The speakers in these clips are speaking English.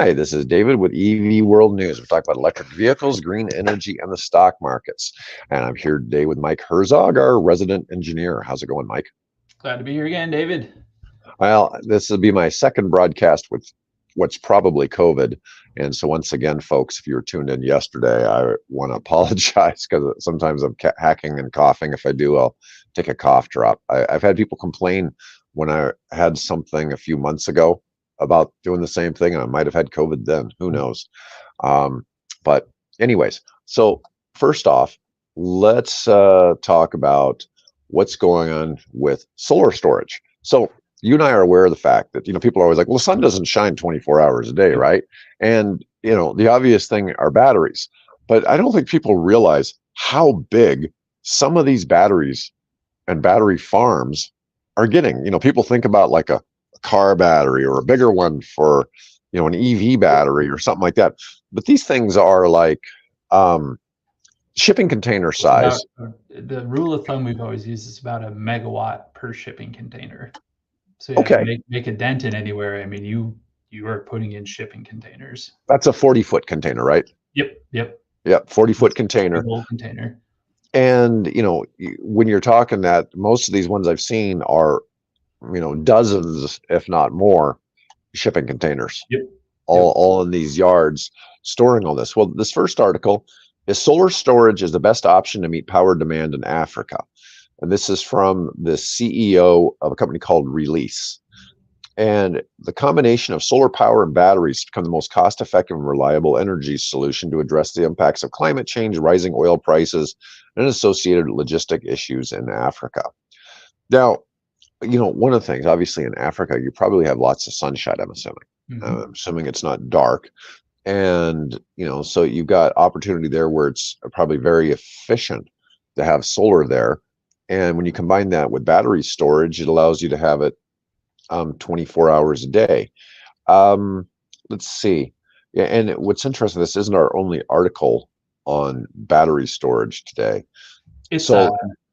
Hi, this is David with EV World News. We're talking about electric vehicles, green energy, and the stock markets. And I'm here today with Mike Herzog, our resident engineer. How's it going, Mike? Glad to be here again, David. Well, this will be my second broadcast with what's probably COVID. And so once again, folks, if you were tuned in yesterday, I want to apologize because sometimes I'm hacking and coughing. If I do, I'll take a cough drop. I've had people complain when I had something a few months ago about doing the same thing, and I might have had COVID then. Who knows? But anyways, so first off, let's talk about what's going on with solar storage. So you and I are aware of the fact that, people are always like, well, the sun doesn't shine 24 hours a day, right? And, the obvious thing are batteries. But I don't think people realize how big some of these batteries and battery farms are getting. People think about like a car battery or a bigger one for, an EV battery or something like that. But these things are like shipping container size. The rule of thumb we've always used is about a megawatt per shipping container. So Okay. make a dent in anywhere. I mean, you are putting in shipping containers. That's a 40-foot container, right? Yep. 40-foot container. Big old container. And, when you're talking that, most of these ones I've seen are, dozens, if not more, shipping containers. All in these yards storing all this. Well, this first article is solar storage is the best option to meet power demand in Africa. And this is from the CEO of a company called Release. And the combination of solar power and batteries become the most cost-effective and reliable energy solution to address the impacts of climate change, rising oil prices, and associated logistic issues in Africa. Now, one of the things, obviously in Africa, you probably have lots of sunshine, I'm assuming. I'm assuming it's not dark. And, so you've got opportunity there where it's probably very efficient to have solar there. And when you combine that with battery storage, it allows you to have it 24 hours a day. Let's see. Yeah, and what's interesting, this isn't our only article on battery storage today. It's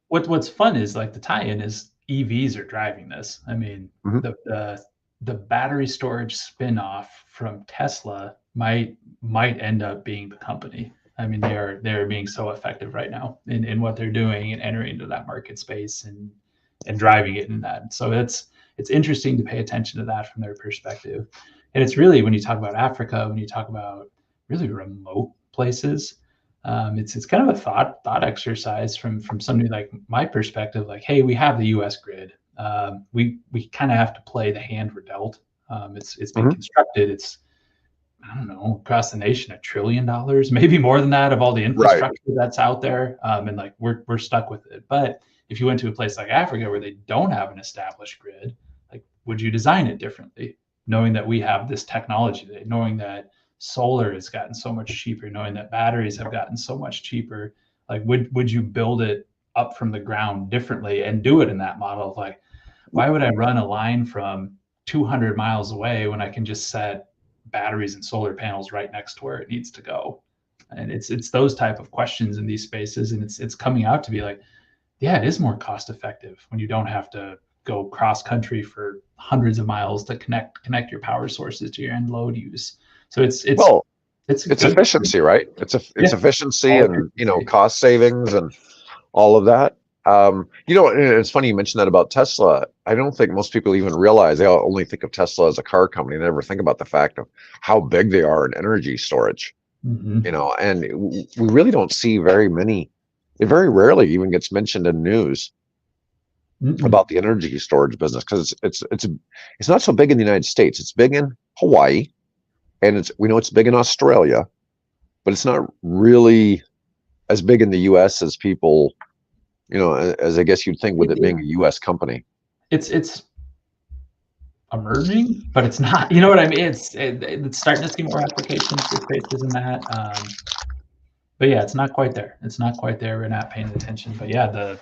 what's fun is like the tie-in is EVs are driving this. I mean, the battery storage spin-off from Tesla might end up being the company. I mean, they're being so effective right now in what they're doing and entering into that market space and driving it in that. So it's interesting to pay attention to that from their perspective. And it's really, when you talk about Africa, when you talk about really remote places, it's kind of a thought exercise from somebody like my perspective, like, hey, we have the US grid. We kind of have to play the hand we're dealt. It's been constructed. It's, I don't know, across the nation, $1 trillion, maybe more than that, of all the infrastructure that's out there. And like we're stuck with it. But if you went to a place like Africa where they don't have an established grid, like, would you design it differently? Knowing that we have this technology, knowing that solar has gotten so much cheaper, knowing that batteries have gotten so much cheaper, like would you build it up from the ground differently and do it in that model of like, why would I run a line from 200 miles away when I can just set batteries and solar panels right next to where it needs to go? And it's those type of questions in these spaces, and it's coming out to be like, yeah, it is more cost effective when you don't have to go cross country for hundreds of miles to connect your power sources to your end load use. So it's efficiency, right? It's efficiency and cost savings and all of that. It's funny you mentioned that about Tesla. I don't think most people even realize, they only think of Tesla as a car company. They never think about the fact of how big they are in energy storage. And we really don't see very many. It very rarely even gets mentioned in news about the energy storage business, because it's not so big in the United States. It's big in Hawaii, and we know it's big in Australia, but it's not really as big in the U.S. as people, as I guess you'd think with it being a U.S. company. It's emerging, but it's not. You know what I mean? It's starting to see more applications for spaces in that. But yeah, it's not quite there. We're not paying attention. But yeah, the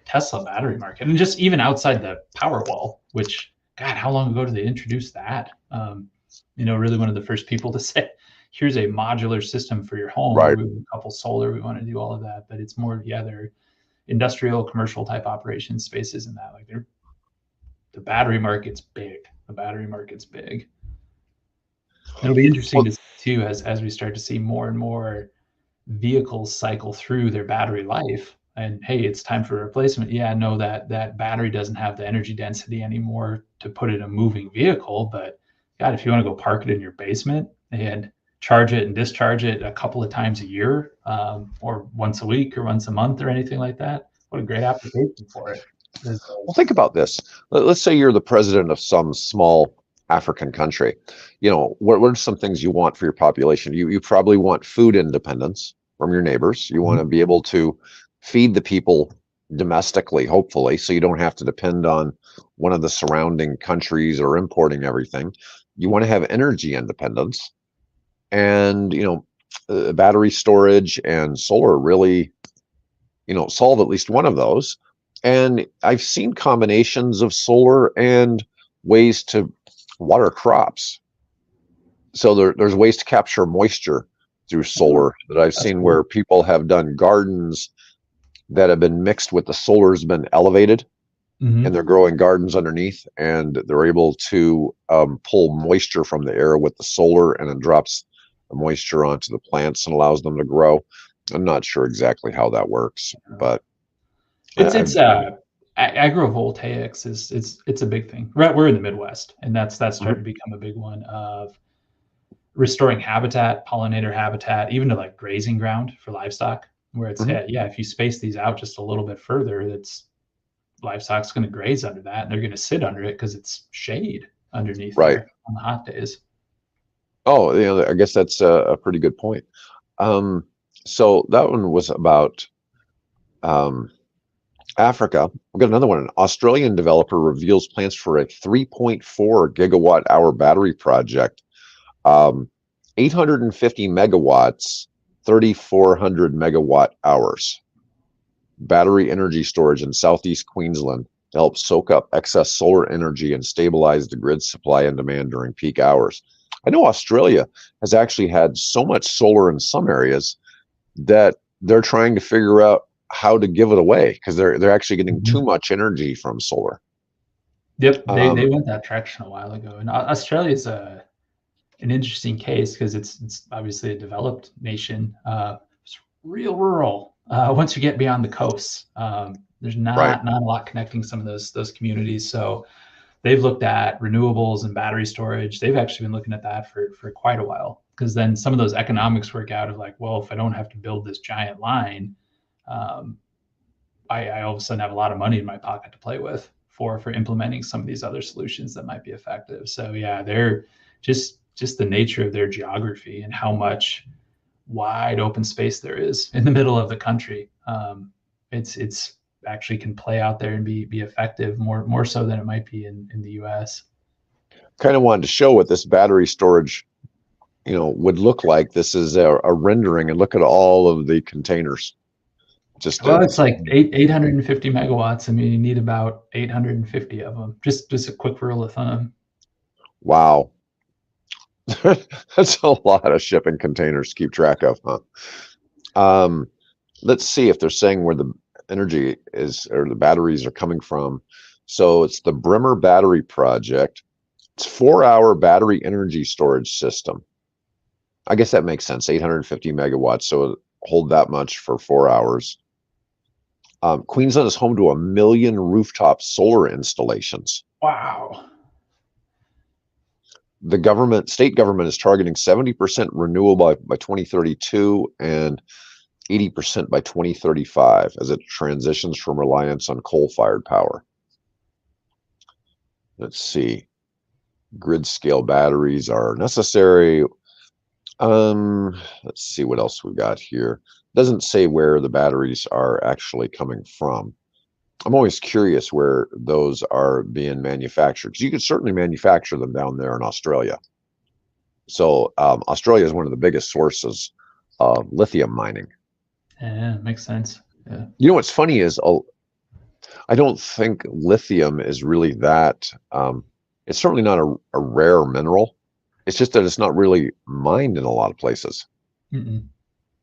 Tesla battery market, and just even outside the Powerwall, which, God, how long ago did they introduce that? Really one of the first people to say, here's a modular system for your home. Right. We want to couple solar. We want to do all of that. But it's more, they're industrial, commercial type operation spaces in that. Like the battery market's big. It'll be interesting Well, to see too, as we start to see more and more vehicles cycle through their battery life, and hey, it's time for replacement. Yeah, no, that battery doesn't have the energy density anymore to put in a moving vehicle, but God, if you want to go park it in your basement and charge it and discharge it a couple of times a year, or once a week or once a month or anything like that, what a great application for it. well, think about this. Let's say you're the president of some small African country. What are some things you want for your population? You probably want food independence from your neighbors. You want to be able to feed the people domestically, hopefully, so you don't have to depend on one of the surrounding countries or importing everything. You want to have energy independence, and battery storage and solar really solve at least one of those. And I've seen combinations of solar and ways to water crops. So there's ways to capture moisture through solar that I've seen, cool. where people have done gardens that have been mixed with the solar's been elevated, and they're growing gardens underneath, and they're able to pull moisture from the air with the solar, and it drops the moisture onto the plants and allows them to grow. I'm not sure exactly how that works, but It's agrovoltaics it's a big thing. Right, we're in the Midwest, and that's starting to become a big one of restoring habitat, pollinator habitat, even to like grazing ground for livestock, where it's yeah, if you space these out just a little bit further, it's livestock's going to graze under that, and they're going to sit under it because it's shade underneath right. there on the hot days. Oh, I guess that's a pretty good point. So that one was about Africa. We've got another one. An Australian developer reveals plans for a 3.4 gigawatt hour battery project. 850 megawatts, 3,400 megawatt hours. Battery energy storage in southeast Queensland to help soak up excess solar energy and stabilize the grid supply and demand during peak hours. I know Australia has actually had so much solar in some areas that they're trying to figure out how to give it away, because they're actually getting too much energy from solar. Yep, they went that direction a while ago, and Australia's an interesting case because it's obviously a developed nation. It's real rural. Once you get beyond the coasts, there's Right. not a lot connecting some of those communities. So they've looked at renewables and battery storage. They've actually been looking at that for quite a while, because then some of those economics work out of like, well, if I don't have to build this giant line, I all of a sudden have a lot of money in my pocket to play with for implementing some of these other solutions that might be effective. So yeah, they're just the nature of their geography and how much wide open space there is in the middle of the country. It's actually can play out there and be effective more so than it might be in the US. Kind of wanted to show what this battery storage would look like. This is a rendering, and look at all of the containers. Well, it's like 850 megawatts. I mean, you need about 850 of them. Just a quick rule of thumb. Wow. That's a lot of shipping containers to keep track of, huh? Let's see if they're saying where the energy is, or the batteries are coming from. So it's the Bremer Battery Project. It's 4-hour battery energy storage system. I guess that makes sense. 850 megawatts, so hold that much for 4 hours. Queensland is home to 1 million rooftop solar installations. Wow. The state government is targeting 70% renewable by 2032 and 80% by 2035 as it transitions from reliance on coal-fired power. Let's see. Grid scale batteries are necessary. Let's see what else we've got here. Doesn't say where the batteries are actually coming from. I'm always curious where those are being manufactured, because you could certainly manufacture them down there in Australia. So Australia is one of the biggest sources of lithium mining. Yeah, makes sense. Yeah. You know what's funny is I don't think lithium is really that. It's certainly not a rare mineral. It's just that it's not really mined in a lot of places.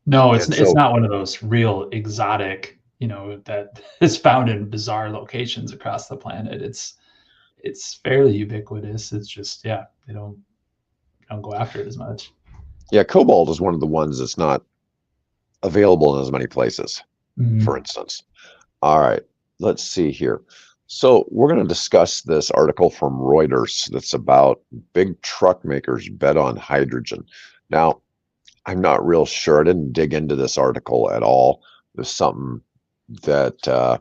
No, And it's so, not one of those real exotic, that is found in bizarre locations across the planet. It's fairly ubiquitous. It's just, yeah, I don't go after it as much. Yeah, cobalt is one of the ones that's not available in as many places, for instance. All right, let's see here. So we're going to discuss this article from Reuters that's about big truck makers bet on hydrogen. Now, I'm not real sure. I didn't dig into this article at all. There's something that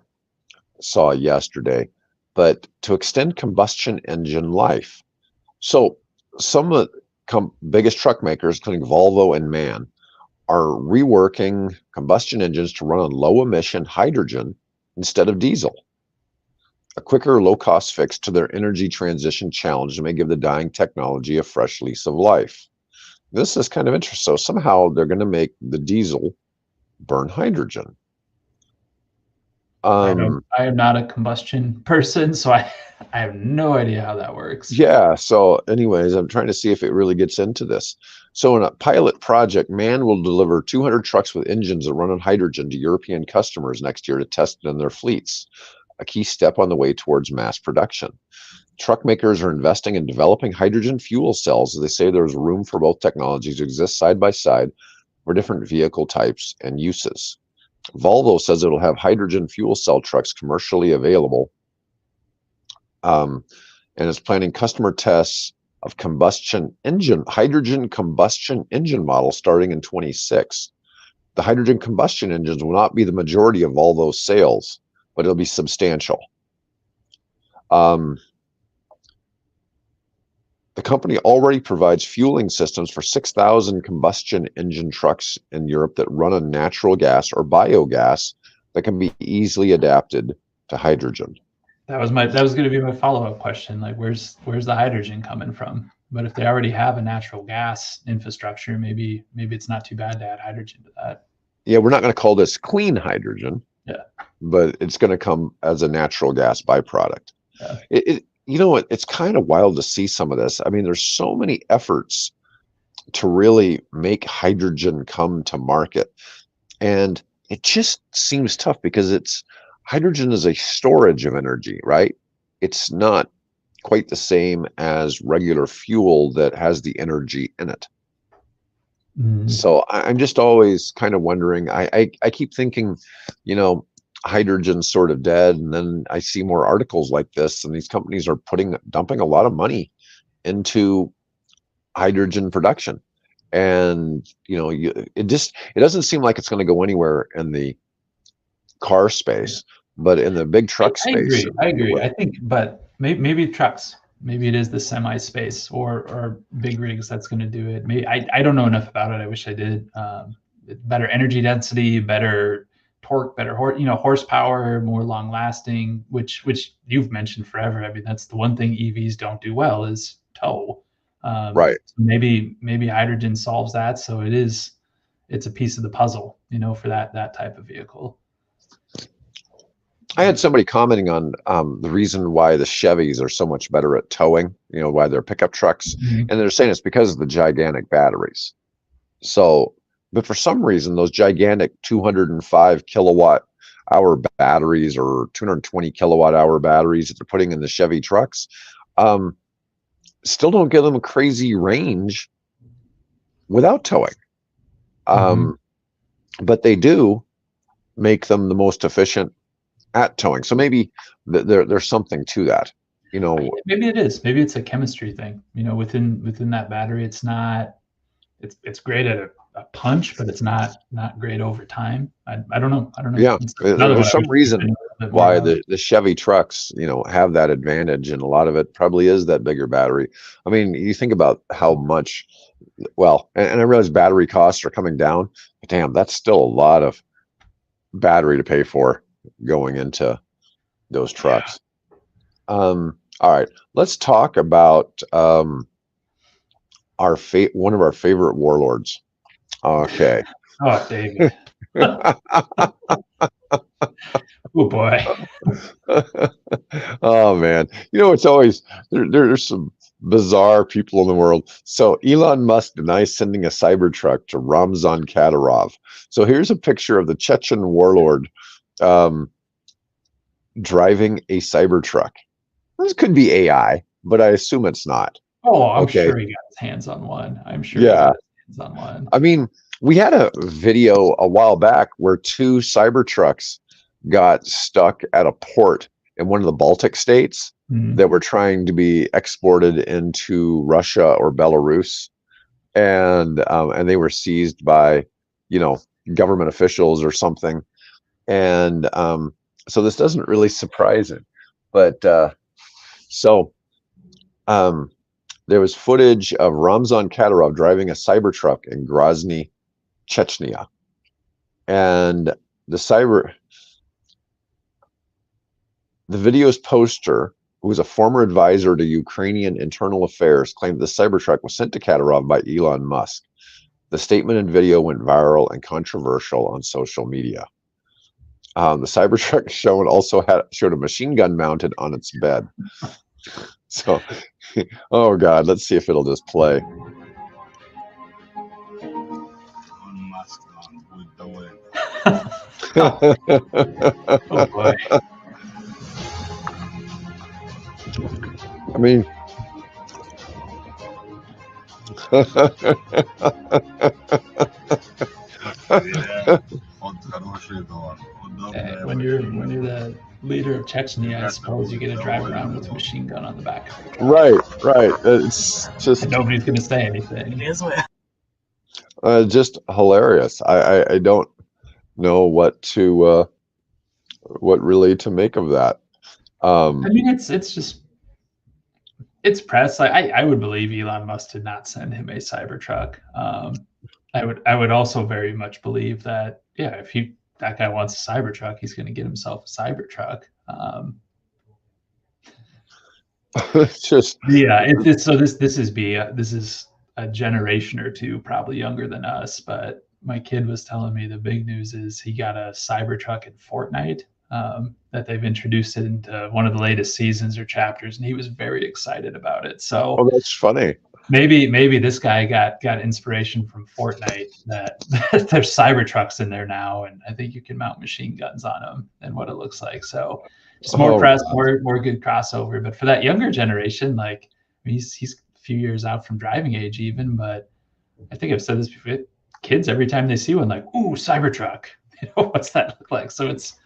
saw yesterday, but to extend combustion engine life. So some of the biggest truck makers, including Volvo and MAN, are reworking combustion engines to run on low emission hydrogen instead of diesel. A quicker, low-cost fix to their energy transition challenge may give the dying technology a fresh lease of life. This is kind of interesting. So somehow they're going to make the diesel burn hydrogen. I am not a combustion person, so I have no idea how that works. Yeah. So anyways, I'm trying to see if it really gets into this. So in a pilot project, MAN will deliver 200 trucks with engines that run on hydrogen to European customers next year to test it in their fleets, a key step on the way towards mass production. Truck makers are investing in developing hydrogen fuel cells. They say there's room for both technologies to exist side by side for different vehicle types and uses. Volvo says it'll have hydrogen fuel cell trucks commercially available, and is planning customer tests of hydrogen combustion engine models starting in 26. The hydrogen combustion engines will not be the majority of Volvo's sales, but it'll be substantial. The company already provides fueling systems for 6,000 combustion engine trucks in Europe that run on natural gas or biogas that can be easily adapted to hydrogen. That was going to be my follow-up question. Like, where's the hydrogen coming from? But if they already have a natural gas infrastructure, maybe it's not too bad to add hydrogen to that. Yeah, we're not going to call this clean hydrogen. Yeah, but it's going to come as a natural gas byproduct. Yeah. You know what? It's kind of wild to see some of this. I mean, there's so many efforts to really make hydrogen come to market, and it just seems tough because hydrogen is a storage of energy, right? It's not quite the same as regular fuel that has the energy in it. So I'm just always kind of wondering. I keep thinking, hydrogen's sort of dead, and then I see more articles like this, and these companies are dumping a lot of money into hydrogen production, and it doesn't seem like it's going to go anywhere in the car space, but in the big truck space. I agree. I think, but maybe trucks. Maybe it is the semi space or big rigs that's going to do it. Maybe I don't know enough about it. I wish I did. Better energy density, better torque, better horsepower, more long lasting, which you've mentioned forever. I mean, that's the one thing EVs don't do well is tow. Right. So maybe hydrogen solves that. So it's a piece of the puzzle, for that type of vehicle. I had somebody commenting on the reason why the Chevys are so much better at towing, why they're pickup trucks. And they're saying it's because of the gigantic batteries. So, but for some reason, those gigantic 205 kilowatt hour batteries or 220 kilowatt hour batteries that they're putting in the Chevy trucks still don't give them a crazy range without towing. But they do make them the most efficient at towing. So maybe there's something to that, Maybe it is. Maybe it's a chemistry thing. Within that battery, it's not. It's great at a punch, but it's not great over time. I don't know. Yeah, there's some reason why the Chevy trucks, have that advantage, and a lot of it probably is that bigger battery. I mean, you think about how much. Well, and I realize battery costs are coming down, but damn, that's still a lot of battery to pay for going into those trucks. Yeah. All right, let's talk about one of our favorite warlords. Okay. Oh, David. Oh boy. Oh man, it's always there's some bizarre people in the world. So Elon Musk denies sending a Cybertruck to Ramzan Kadyrov. So here's a picture of the Chechen warlord driving a Cybertruck. This could be AI, but I assume it's not. Oh, I'm Okay. sure he got his hands on one. I'm sure he Yeah. got his hands on one. I mean, we had a video a while back where two Cybertrucks got stuck at a port in one of the Baltic states that were trying to be exported into Russia or Belarus, and they were seized by, you know, government officials or something. And so this doesn't really surprise him, but so um, there was footage of Ramzan Kadyrov driving a Cybertruck in Grozny, Chechnya, and the video's poster, who was a former advisor to Ukrainian internal affairs, claimed the Cybertruck was sent to Kadyrov by Elon Musk. The statement and video went viral and controversial on social media. The Cybertruck shown also showed a machine gun mounted on its bed. So, oh God, let's see if it'll just play. Oh boy. I mean, when you're the leader of Chechnya, I suppose you get to drive around with a machine gun on the back of your truck. right. It's just, and nobody's gonna say anything. Just hilarious. I don't know what really to make of that. I mean, it's press. Like I would believe Elon Musk did not send him a Cybertruck. I would also very much believe that, yeah, if that guy wants a Cybertruck, he's going to get himself a Cybertruck. Just yeah. So this is a generation or two probably younger than us, but my kid was telling me the big news is he got a Cybertruck in Fortnite. That they've introduced it into one of the latest seasons or chapters, and he was very excited about it. So, oh, that's funny. Maybe this guy got inspiration from Fortnite, that there's Cybertrucks in there now, and I think you can mount machine guns on them and what it looks like. So just more press, more good crossover. But for that younger generation, like, I mean, he's a few years out from driving age even, but I think I've said this before. Kids, every time they see one, like, ooh, Cybertruck, what's that look like? So it's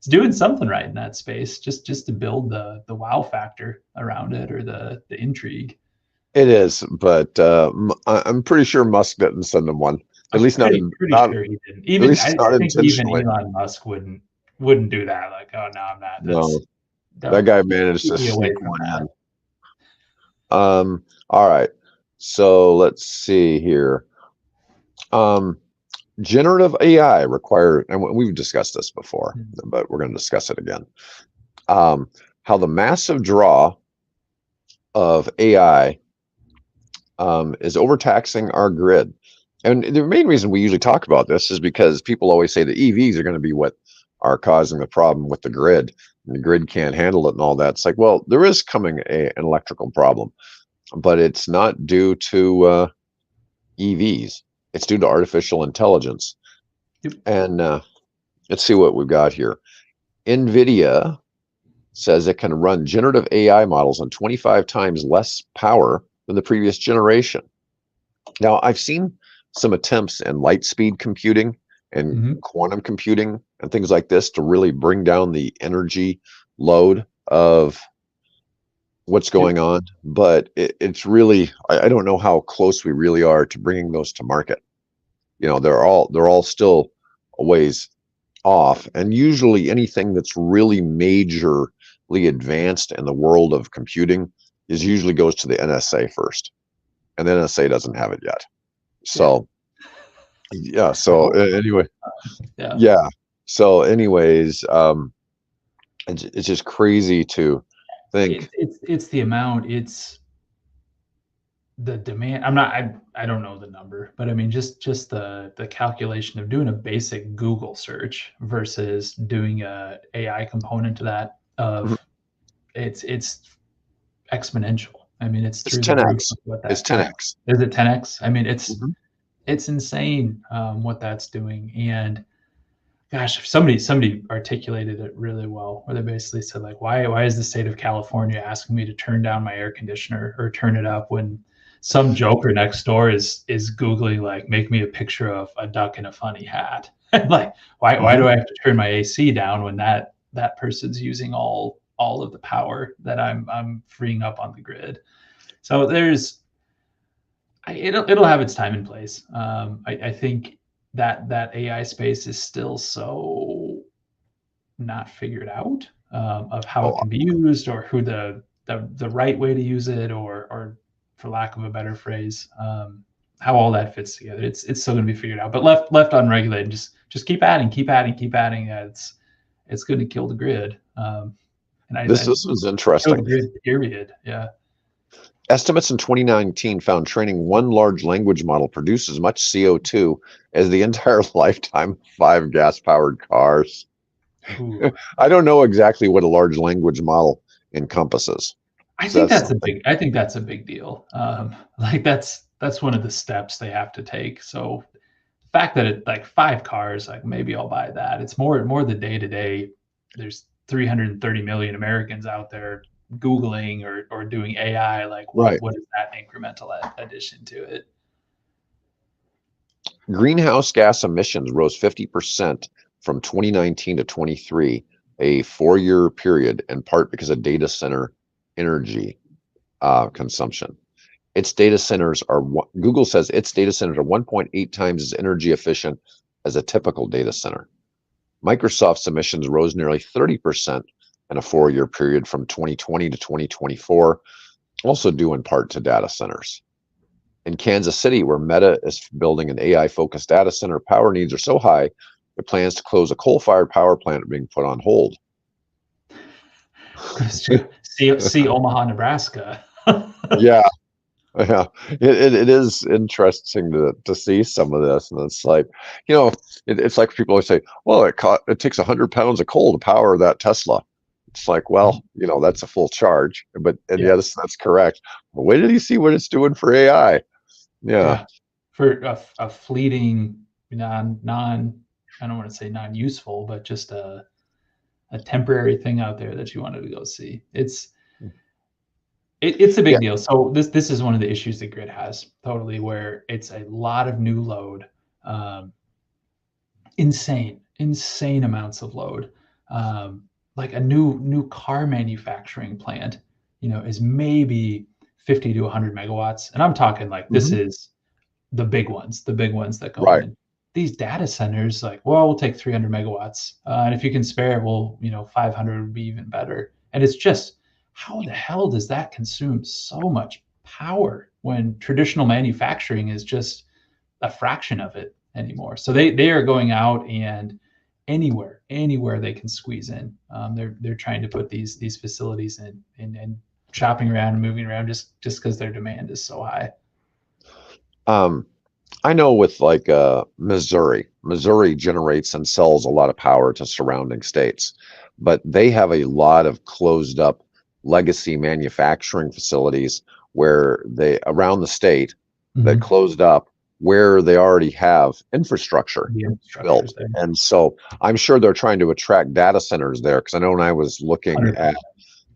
doing something right in that space, just to build the wow factor around it, or the intrigue. It is, but I'm pretty sure Musk didn't send him one. At least pretty sure he didn't. Even I think even Elon Musk wouldn't do that. Like, oh no, I'm not. No, that guy managed to sneak one in. All right, so let's see here. Generative AI require, and we've discussed this before, but we're going to discuss it again. How the massive draw of AI is overtaxing our grid. And the main reason we usually talk about this is because people always say the EVs are going to be what are causing the problem with the grid, and the grid can't handle it and all that. It's like, well, there is coming an electrical problem, but it's not due to EVs. It's due to artificial intelligence. Yep. And let's see what we've got here. NVIDIA says it can run generative AI models on 25 times less power than the previous generation. Now, I've seen some attempts in light speed computing and quantum computing and things like this to really bring down the energy load of what's going on, but it's really, I don't know how close we really are to bringing those to market. You know, they're all still a ways off, and usually anything that's really majorly advanced in the world of computing usually goes to the NSA first, and the NSA doesn't have it yet. So yeah, so anyway, yeah, so anyways, it's just crazy to think. It's the amount, it's the demand. I don't know the number, but I mean, just the calculation of doing a basic Google search versus doing a AI component to that, of it's exponential. I mean, it's through 10x. It's 10x. Is it 10x? I mean, it's insane what that's doing. And gosh, somebody articulated it really well, where they basically said like, why is the state of California asking me to turn down my air conditioner or turn it up when some joker next door is Googling like, make me a picture of a duck in a funny hat. Like, why do I have to turn my AC down when that person's using all of the power that I'm freeing up on the grid? So it'll have its time and place. I think that AI space is still so not figured out, of how it can be used, or who the right way to use it, or for lack of a better phrase, how all that fits together. It's still going to be figured out. But left unregulated, just keep adding. It's going to kill the grid. And this was interesting. Kill the grid, period. Yeah. Estimates in 2019 found training one large language model produced as much CO2 as the entire lifetime of 5 gas-powered cars. I don't know exactly what a large language model encompasses. I think that's a big deal. Like that's one of the steps they have to take. So the fact that it like 5 cars, like maybe I'll buy that. It's more the day to day. There's 330 million Americans out there Googling or doing AI. Like what is that incremental addition to it? Greenhouse gas emissions rose 50% from 2019 to 23, a 4-year period, in part because of data center energy consumption. Google says its data centers are 1.8 times as energy efficient as a typical data center. Microsoft's emissions rose nearly 30% in a 4-year period from 2020 to 2024, also due in part to data centers. In Kansas City, where Meta is building an AI-focused data center, power needs are so high, it plans to close a coal-fired power plant being put on hold. See Omaha, Nebraska. Yeah. It is interesting to see some of this, and it's like, it's like people always say, well, it takes 100 pounds of coal to power that Tesla. It's like, well, that's a full charge, but yes, that's correct. But wait till you see what it's doing for AI. Yeah. For a fleeting non I don't want to say non-useful, but just a temporary thing out there that you wanted to go see. It's a big deal. So this is one of the issues that grid has, totally, where it's a lot of new load, insane amounts of load. Like a new car manufacturing plant, is maybe 50 to 100 megawatts. And I'm talking like, this is the big ones that go in. These data centers, like, well, we'll take 300 megawatts. And if you can spare it, 500 would be even better. And it's just, how the hell does that consume so much power when traditional manufacturing is just a fraction of it anymore? So they are going out, and anywhere they can squeeze in, they're trying to put these facilities in and shopping around and moving around just because their demand is so high. I know with like Missouri generates and sells a lot of power to surrounding states, but they have a lot of closed up legacy manufacturing facilities where they around the state that closed up, where they already have infrastructure built. And so I'm sure they're trying to attract data centers there, because I know when I was looking 100%. At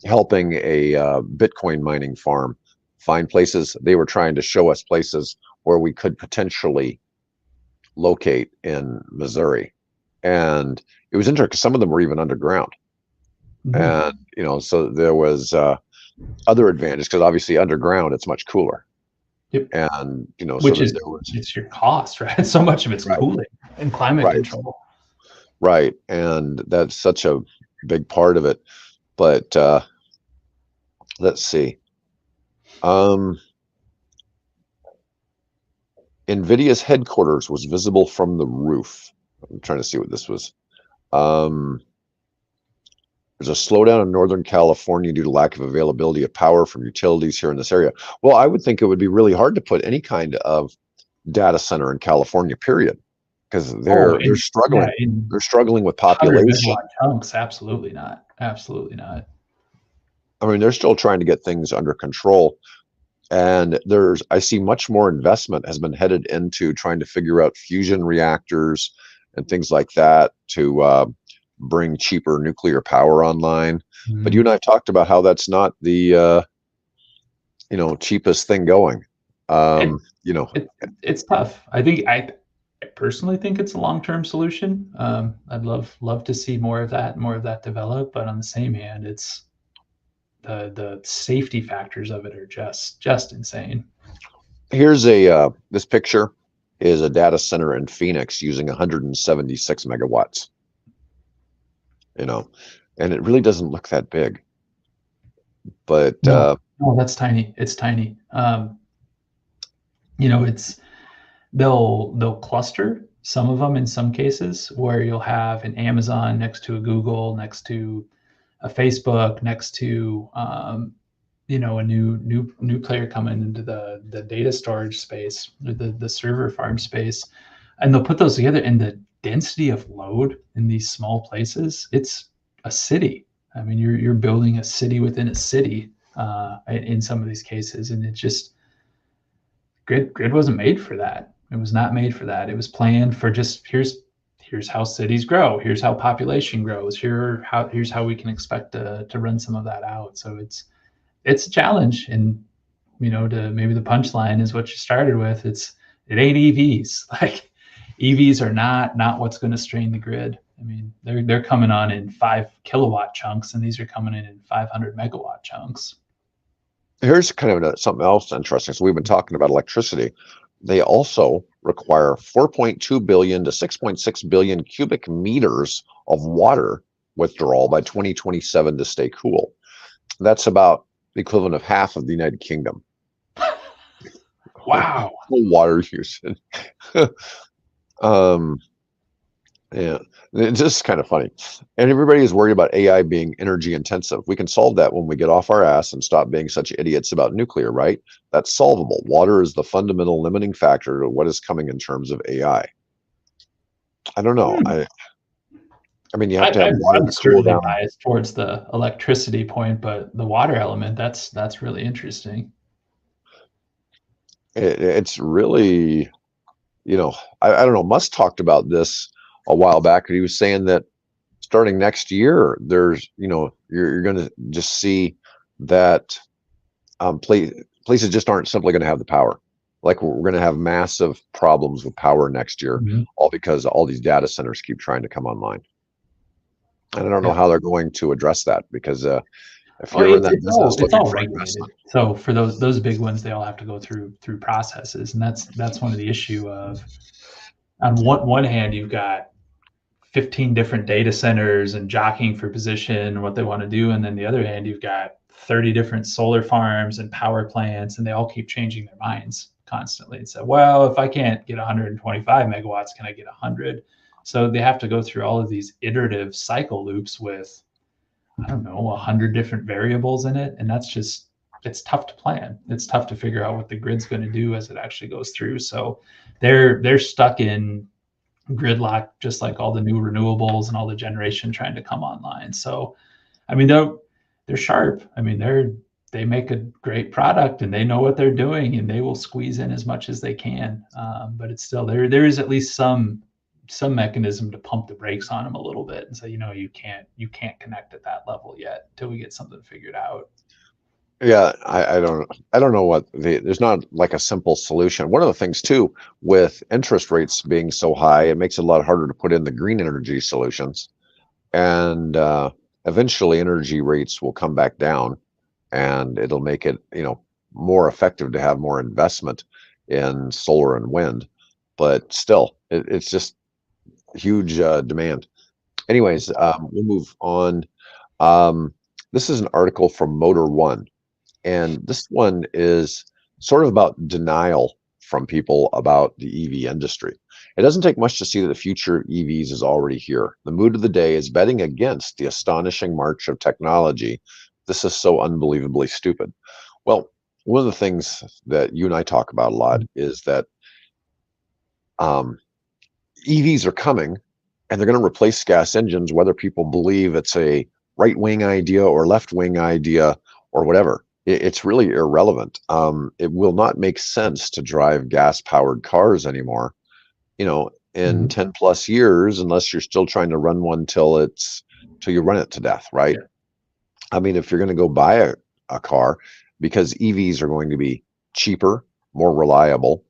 helping a Bitcoin mining farm find places, they were trying to show us places where we could potentially locate in Missouri. And it was interesting because some of them were even underground. And, so there was other advantage, because obviously underground, it's much cooler. Yep. And, which is it's your cost, right? So much of it's cooling and climate control. Right. And that's such a big part of it. But let's see. NVIDIA's headquarters was visible from the roof. I'm trying to see what this was. There's a slowdown in Northern California due to lack of availability of power from utilities here in this area. Well, I would think it would be really hard to put any kind of data center in California, period, because they're struggling. They're struggling with population. Chunks, absolutely not. Absolutely not. I mean, they're still trying to get things under control. And I see much more investment has been headed into trying to figure out fusion reactors and things like that to bring cheaper nuclear power online. But you and I have talked about how that's not the cheapest thing going. It's tough. I personally think it's a long-term solution. I'd love to see more of that develop, but on the same hand, it's the safety factors of it are just insane. Here's this picture is a data center in Phoenix using 176 megawatts. And it really doesn't look that big. But no, that's tiny. It's tiny. They'll cluster some of them in some cases where you'll have an Amazon next to a Google, next to a Facebook, next to a new player coming into the data storage space, the server farm space, and they'll put those together. And the density of load in these small places, it's a city. I mean, you're building a city within a city in some of these cases, and it just grid wasn't made for that. It was not made for that. It was planned for just here's how cities grow. Here's how population grows. Here's how we can expect to run some of that out. So it's a challenge. And maybe the punchline is what you started with. It ain't EVs. Like EVs are not what's going to strain the grid. I mean, they're coming on in 5 kilowatt chunks, and these are coming in 500 megawatt chunks. Here's kind of something else interesting. So we've been talking about electricity. They also require 4.2 billion to 6.6 billion cubic meters of water withdrawal by 2027 to stay cool. That's about the equivalent of half of the United Kingdom. Wow. Water usage. Yeah, it's just kind of funny. And everybody is worried about AI being energy intensive. We can solve that when we get off our ass and stop being such idiots about nuclear, right? That's solvable. Water is the fundamental limiting factor to what is coming in terms of AI. I don't know. I mean, you have to have water to cool down. I'm biased towards the electricity point, but the water element, that's really interesting. It's really, I don't know. Musk talked about this a while back, and he was saying that starting next year, there's, you're going to just see that places just aren't simply going to have the power. Like we're going to have massive problems with power next year, all because all these data centers keep trying to come online. And I don't know how they're going to address that, because if you're in that business, it's all regulated. So for those big ones, they all have to go through processes, and that's one of the issue of. On one hand, you've got 15 different data centers and jockeying for position and what they want to do, and then the other hand, you've got 30 different solar farms and power plants, and they all keep changing their minds constantly. And so, well, if I can't get 125 megawatts, can I get 100? So they have to go through all of these iterative cycle loops with, I don't know, 100 different variables in it. And that's just, it's tough to plan. It's tough to figure out what the grid's going to do as it actually goes through. So they're stuck in gridlock, just like all the new renewables and all the generation trying to come online. So, I mean, they're sharp. I mean, they make a great product, and they know what they're doing, and they will squeeze in as much as they can. But it's still there is at least some mechanism to pump the brakes on them a little bit and say, you can't connect at that level yet until we get something figured out. Yeah, I don't know what there's not like a simple solution. One of the things too, with interest rates being so high, it makes it a lot harder to put in the green energy solutions, and eventually energy rates will come back down, and it'll make it more effective to have more investment in solar and wind. But still, it's just huge demand. Anyways, we'll move on. This is an article from Motor One. And this one is sort of about denial from people about the EV industry. It doesn't take much to see that the future of EVs is already here. The mood of the day is betting against the astonishing march of technology. This is so unbelievably stupid. Well, one of the things that you and I talk about a lot is that EVs are coming, and they're going to replace gas engines, whether people believe it's a right-wing idea or left-wing idea or whatever. It's really irrelevant. It will not make sense to drive gas-powered cars anymore. in 10 plus years, unless you're still trying to run one till you run it to death, right? Yeah. I mean, if you're going to go buy a car, because EVs are going to be cheaper, more reliable,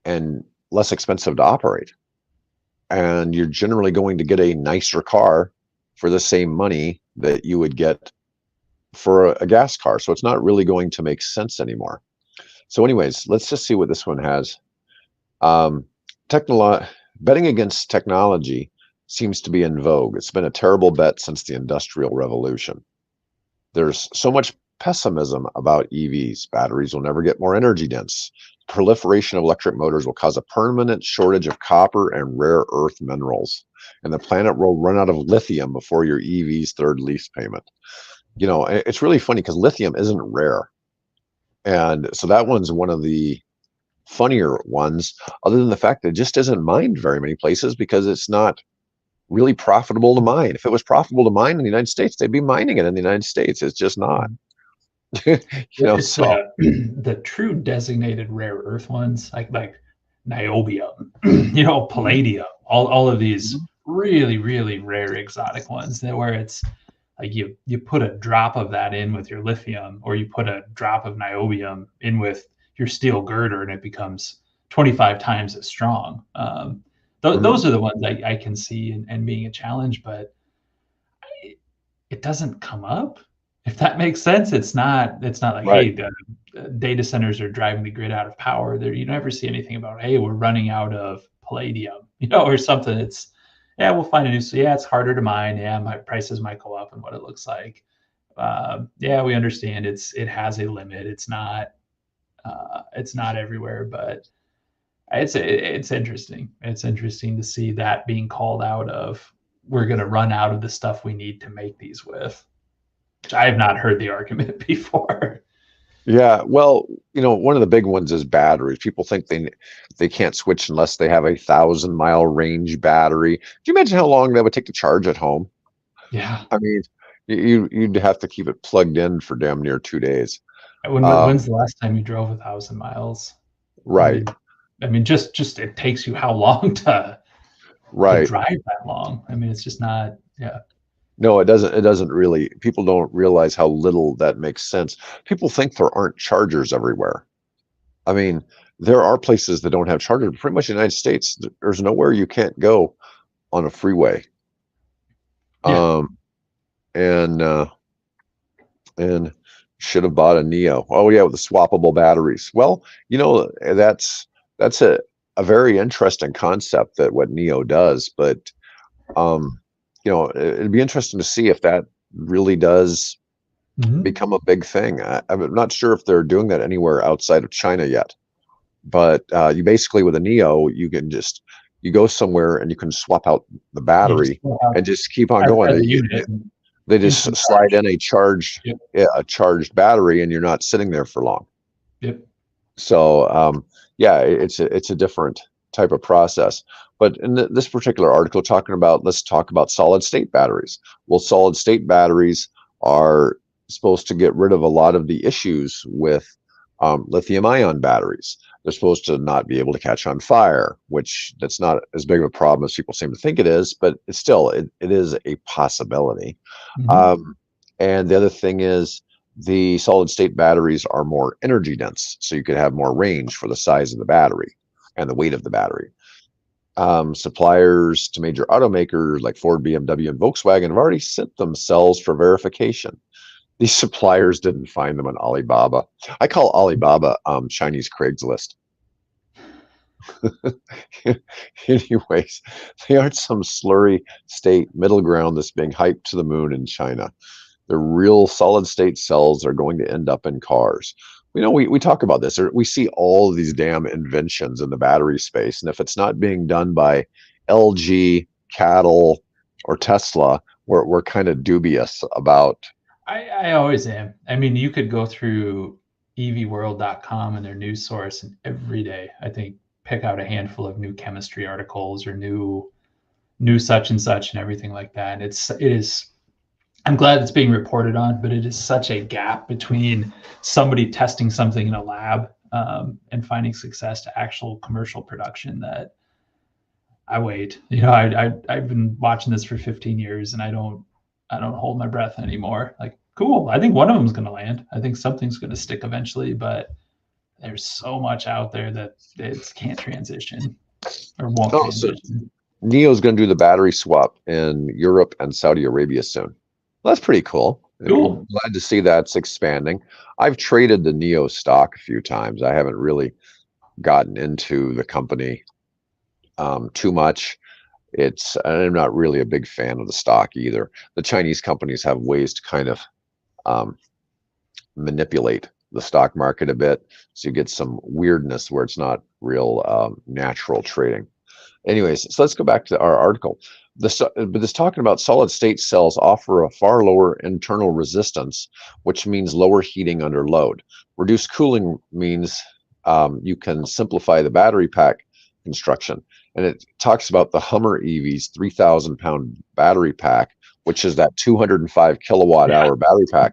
and less expensive to operate. And you're generally going to get a nicer car for the same money that you would get for a gas car. So it's not really going to make sense anymore. So anyways, let's just see what this one has. Um, Betting against technology seems to be in vogue. It's been a terrible bet since the Industrial Revolution. There's so much pessimism about EVs. Batteries will never get more energy dense. Proliferation of electric motors will cause a permanent shortage of copper and rare earth minerals. And the planet will run out of lithium before your EV's third lease payment. You know, it's really funny because lithium isn't rare. And so that one's one of the funnier ones, other than the fact that it just isn't mined very many places because it's not really profitable to mine. If it was profitable to mine in the United States, they'd be mining it in the United States. It's just not. It's So the true designated rare earth ones, like niobium, palladium, all of these really, really rare exotic ones where it's like you put a drop of that in with your lithium, or you put a drop of niobium in with your steel girder, and it becomes 25 times as strong. Those are the ones I can see and being a challenge, but it doesn't come up. If that makes sense, it's not like, right. hey, the data centers are driving the grid out of power. There, you never see anything about, hey, we're running out of palladium, or something. It's, yeah, we'll find a new. So yeah, it's harder to mine. Yeah, my prices might go up and what it looks like. Yeah, we understand it has a limit. It's not everywhere, but it's interesting. It's interesting to see that being called out of, we're going to run out of the stuff we need to make these with. I have not heard the argument before. Yeah, well, one of the big ones is batteries. People think they can't switch unless they have a 1,000-mile range battery. Do you imagine how long that would take to charge at home? Yeah. I mean, you'd have to keep it plugged in for damn near 2 days. When's the last time you drove 1,000 miles? Right. I mean, just it takes you how long to Right. drive that long? I mean, it's just not. Yeah. No, it doesn't. It doesn't really. People don't realize how little that makes sense. People think there aren't chargers everywhere. I mean, there are places that don't have chargers. Pretty much in the United States, there's nowhere you can't go on a freeway. Yeah. And should have bought a Neo. Oh yeah, with the swappable batteries. Well, that's a very interesting concept, that what Neo does, but it'd be interesting to see if that really does become a big thing. I'm not sure if they're doing that anywhere outside of China yet, but you basically, with a Neo, you go somewhere and you can swap out the battery and just keep on going. They just slide in a charged battery, and you're not sitting there for long. Yep. So yeah, it's a different type of process. But in this particular article, let's talk about solid state batteries. Well, solid state batteries are supposed to get rid of a lot of the issues with lithium ion batteries. They're supposed to not be able to catch on fire, which that's not as big of a problem as people seem to think it is, but it's still, it is a possibility. And the other thing is, the solid state batteries are more energy dense, so you could have more range for the size of the battery and the weight of the battery. Suppliers to major automakers like Ford, BMW, and Volkswagen have already sent them cells for verification. These suppliers didn't find them on Alibaba. I call Alibaba Chinese Craigslist. Anyways, they aren't some slurry state middle ground that's being hyped to the moon in China. The real solid state cells are going to end up in cars. We talk about this, or we see all of these damn inventions in the battery space, and if it's not being done by LG, Cattle, or Tesla, we're kind of dubious about. I always am. I mean, you could go through evworld.com and their news source, and every day, I think, pick out a handful of new chemistry articles or new such and such and everything like that. It is. I'm glad it's being reported on, but it is such a gap between somebody testing something in a lab and finding success to actual commercial production, that I wait. I've been watching this for 15 years, and I don't hold my breath anymore. Like, cool. I think one of them is going to land. I think something's going to stick eventually, but there's so much out there that it can't transition or won't transition. So NIO's going to do the battery swap in Europe and Saudi Arabia soon. Well, that's pretty cool. Cool. Glad to see that's expanding. I've traded the NIO stock a few times. I haven't really gotten into the company too much. I'm not really a big fan of the stock either. The Chinese companies have ways to kind of manipulate the stock market a bit, so you get some weirdness where it's not real natural trading. Anyways, so let's go back to our article. But this talking about solid state cells offer a far lower internal resistance, which means lower heating under load. Reduced cooling means you can simplify the battery pack construction. And it talks about the Hummer EV's 3,000-pound battery pack, which is that 205 kilowatt hour battery pack,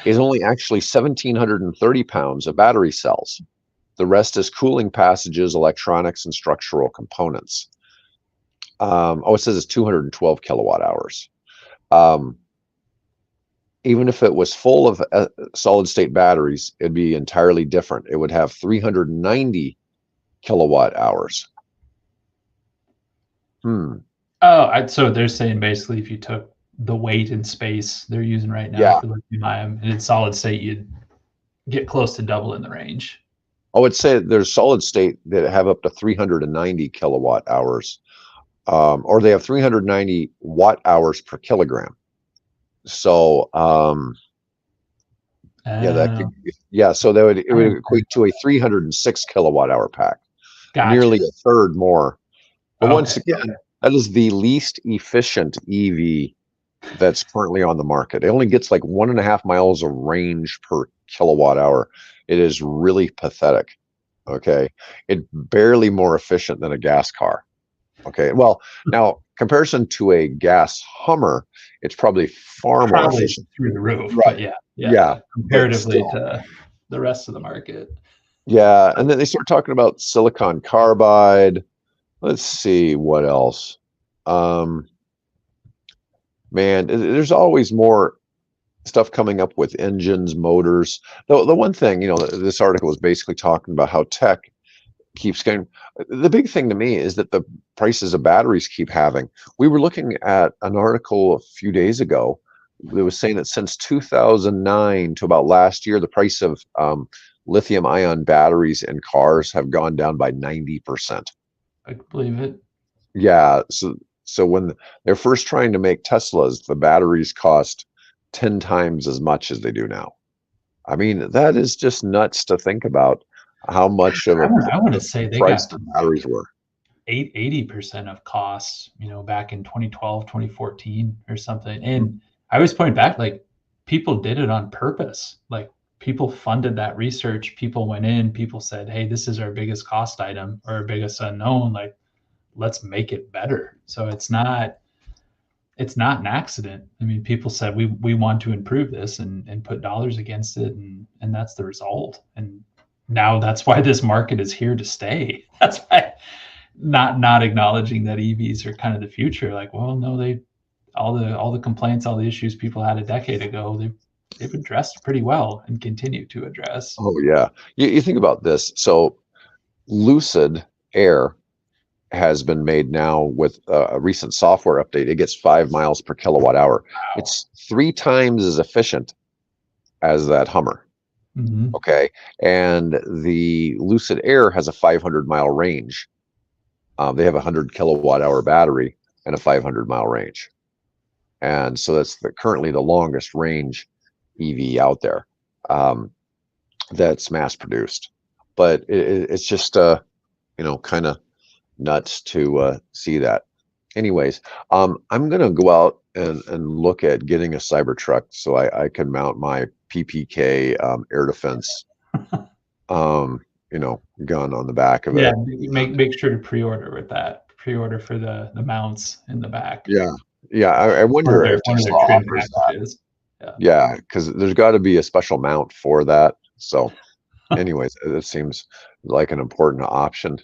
is only actually 1,730 pounds of battery cells. The rest is cooling passages, electronics, and structural components. It says it's 212 kilowatt hours. Even if it was full of solid state batteries, it'd be entirely different. It would have 390 kilowatt hours. So they're saying basically if you took the weight and space they're using right now for lithium-ion and it's solid state, you'd get close to double in the range. I would say there's solid state that have up to 390 kilowatt hours, or they have 390 watt hours per kilogram. So, so it would equate to a 306 kilowatt hour pack, nearly a third more. But once again, that is the least efficient EV that's currently on the market. It only gets like 1.5 miles of range per kilowatt hour. It is really pathetic. Okay. It's barely more efficient than a gas car. Okay. Well, now comparison to a gas Hummer, it's probably more efficient. Through the roof. Right. But yeah. Comparatively to the rest of the market. Yeah. And then they start talking about silicon carbide. Let's see what else. Man, there's always more stuff coming up with engines, motors. The one thing, this article is basically talking about how tech keeps going. The big thing to me is that the prices of batteries keep having. We were looking at an article a few days ago that was saying that since 2009 to about last year, the price of lithium-ion batteries in cars have gone down by 90%. I believe it. Yeah. So when they're first trying to make Teslas, the batteries cost 10 times as much as they do now. I mean, that is just nuts to think about how much of I want to say they got the batteries were 80% of costs, back in 2012, 2014 or something. And I always point back, like, people did it on purpose. Like, people funded that research. People went in, people said, hey, this is our biggest cost item or our biggest unknown. Like, let's make it better. So it's not an accident. I mean, people said we want to improve this and put dollars against it, and that's the result. And now that's why this market is here to stay. That's why not acknowledging that EVs are kind of the future. Like, well, no, all the complaints, all the issues people had a decade ago, they've addressed pretty well and continue to address. Oh yeah. You think about this. So Lucid Air has been made now with a recent software update. It gets 5 miles per kilowatt hour. Wow. It's 3 times as efficient as that Hummer. Mm-hmm. Okay. And the Lucid Air has a 500-mile range. They have a 100 kilowatt hour battery and a 500-mile range. And so that's currently the longest range EV out there that's mass produced. But it's just, kind of nuts to see that. Anyways, I'm going to go out and look at getting a Cybertruck so I can mount my PPK air defense, gun on the back of it. Yeah, make sure to pre-order with that. Pre-order for the mounts in the back. Yeah. I wonder if Tesla offers that. Yeah, because there's got to be a special mount for that. So anyways, it seems like an important option.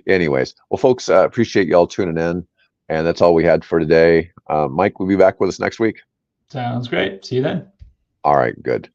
Anyways, well, folks, appreciate y'all tuning in, and that's all we had for today. Mike will be back with us next week. Sounds great. See you then. All right, good.